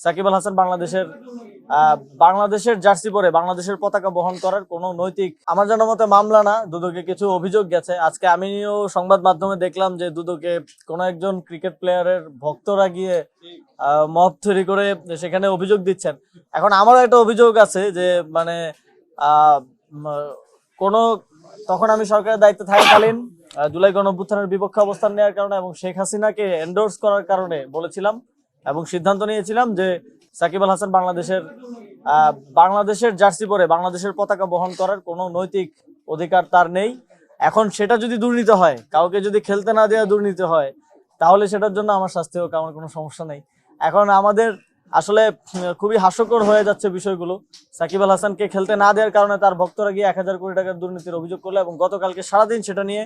সাকিব আল হাসান বাংলাদেশের জার্সি পরে বাংলাদেশের পতাকা বহন করার কোনো নৈতিক আমার জানার মতে মামলা না, দুদকে কিছু অভিযোগ গেছে। আজকে আমিও সংবাদ মাধ্যমে দেখলাম যে দুদকে কোনো একজন ক্রিকেট প্লেয়ারের ভক্তরা গিয়ে মব তৈরি করে সেখানে অভিযোগ দিচ্ছেন। এখন আমারও একটা অভিযোগ আছে যে মানে কোনো তখন আমি সরকারের দায়িত্বে থাকাকালীন জুলাই গণঅভ্যুত্থানের বিপক্ষে অবস্থান নেওয়ার কারণে এবং শেখ হাসিনাকে এন্ডোর্স করার কারণে বলেছিলাম এবং সিদ্ধান্ত নিয়েছিলাম যে সাকিব আল হাসান বাংলাদেশের জার্সি পরে বাংলাদেশের পতাকা বহন করার কোনো নৈতিক অধিকার তার নেই। এখন সেটা যদি দুর্নীতি হয়, কাউকে যদি খেলতে না দেওয়া দুর্নীতি হয়, তাহলে সেটার জন্য আমার শাস্তি হোক, আমার কোনো সমস্যা নেই। এখন আমাদের আসলে খুবই হাস্যকর হয়ে যাচ্ছে বিষয়গুলো। সাকিব আল হাসানকে খেলতে না দেওয়ার কারণে তার ভক্তরা গিয়ে 1,000 কোটি টাকার দুর্নীতির অভিযোগ করলো এবং গতকালকে সারাদিন সেটা নিয়ে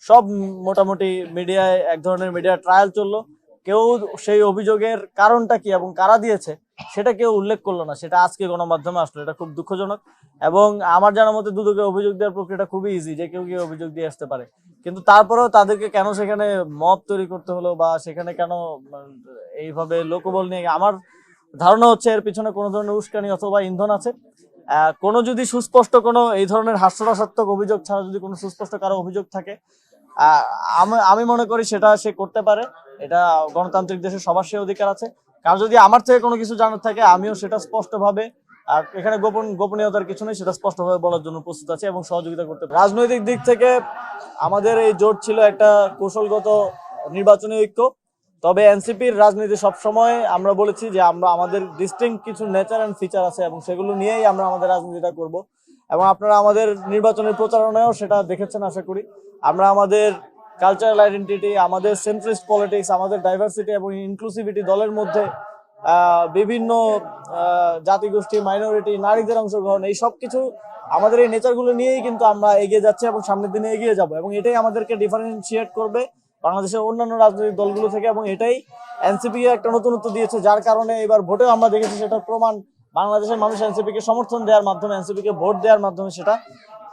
সব মোটামুটি মিডিয়ায় এক ধরনের মিডিয়া ট্রায়াল চললো। কেউ সেই অভিযোগের কারণটা কি এবং কারা দিয়েছে সেটা কেউ উল্লেখ করলো না, সেটা আজকে গণমাধ্যমে আসলো। এটা খুব দুঃখজনক এবং আমার জানার মতে দুদকে অভিযোগ দেওয়ার প্রক্রিয়াটা খুবই ইজি, যে কেউ গিয়ে অভিযোগ দিয়ে আসতে পারে। কিন্তু তারপরেও তাদেরকে কেন সেখানে মব তৈরি করতে হলো বা সেখানে কেন এইভাবে লোকবল নিয়ে, আমার ধারণা হচ্ছে এর পিছনে কোনো ধরনের উস্কানি অথবা ইন্ধন আছে। কোনো যদি সুস্পষ্ট কোনো এই ধরনের হাস্যরসাত্মক অভিযোগ ছাড়া যদি কোনো সুস্পষ্ট কারো অভিযোগ থাকে, আমি মনে করি সেটা সে করতে পারে। এটা গণতান্ত্রিক দেশে সবার সে অধিকার আছে। কার যদি আমার থেকে কোনো কিছু জানার থাকে, আমিও সেটা স্পষ্টভাবে, আর এখানে গোপনীয়তার কিছু নেই, সেটা স্পষ্টভাবে বলার জন্য প্রস্তুত আছে এবং সহযোগিতা করতে পারি। রাজনৈতিক দিক থেকে আমাদের এই জোট ছিল একটা কৌশলগত নির্বাচনী ঐক্য। তবে এনসিপির রাজনীতি সবসময় আমরা বলেছি যে আমাদের ডিস্টিংক্ট কিছু নেচার অ্যান্ড ফিচার আছে এবং সেগুলো নিয়েই আমরা আমাদের রাজনীতিটা করব। এবং আপনারা আমাদের নির্বাচনের প্রচারণায়ও সেটা দেখেছেন আশা করি। আমরা আমাদের কালচারাল আইডেন্টিটি, আমাদের সেন্ট্রিস্ট পলিটিক্স, আমাদের ডাইভার্সিটি এবং ইনক্লুসিভিটি, দলের মধ্যে বিভিন্ন জাতিগোষ্ঠী, মাইনরিটি, নারীদের অংশগ্রহণ, এই সব কিছু আমাদের এই নেচারগুলো নিয়েই কিন্তু আমরা এগিয়ে যাচ্ছি এবং সামনের দিনে এগিয়ে যাব এবং এটাই আমাদেরকে ডিফারেন্সিয়েট করবে বাংলাদেশের অন্যান্য রাজনৈতিক দলগুলো থেকে। এবং এটাই এনসিপি একটা নতুনত্ব দিয়েছে, যার কারণে এবার ভোটেও আমরা দেখেছি সেটার প্রমাণ। বাংলাদেশের মানুষ এনসিপি কে সমর্থন দেওয়ার মাধ্যমে, এনসিপি কে ভোট দেওয়ার মাধ্যমে সেটা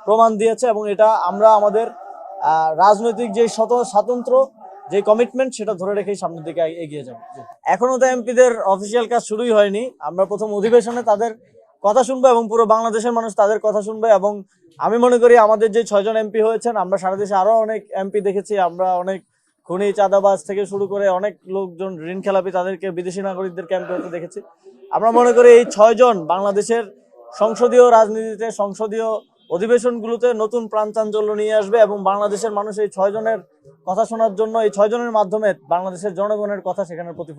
প্রমাণ দিয়েছে এবং এটা আমরা আমাদের রাজনৈতিক যে স্বাতন্ত্র যে কমিটমেন্ট সেটা ধরে রেখেই সামনের দিকে এগিয়ে যাবো। এখনো তো এমপিদের অফিসিয়াল কাজ শুরুই হয়নি। আমরা প্রথম অধিবেশনে তাদের কথা শুনবো এবং পুরো বাংলাদেশের মানুষ তাদের কথা শুনবে। এবং আমি মনে করি আমাদের যে 6 জন এমপি হয়েছেন, আমরা সারা দেশে আরো অনেক এমপি দেখেছি। আমরা অনেক খুনি, চাঁদাবাজ থেকে শুরু করে অনেক লোকজন, ঋণ খেলাপি, তাদেরকে, বিদেশি নাগরিকদের ক্যাম্পে হতে দেখেছি। আমরা মনে করি এই 6 জন বাংলাদেশের সংসদীয় রাজনীতিতে, সংসদীয় অধিবেশনগুলোতে নতুন প্রাণ চাঞ্চল্য নিয়ে আসবে এবং বাংলাদেশের মানুষ এই 6 জনের কথা শোনার জন্য, এই 6 জনের মাধ্যমে বাংলাদেশের জনগণের কথা সেখানে প্রতিফলিত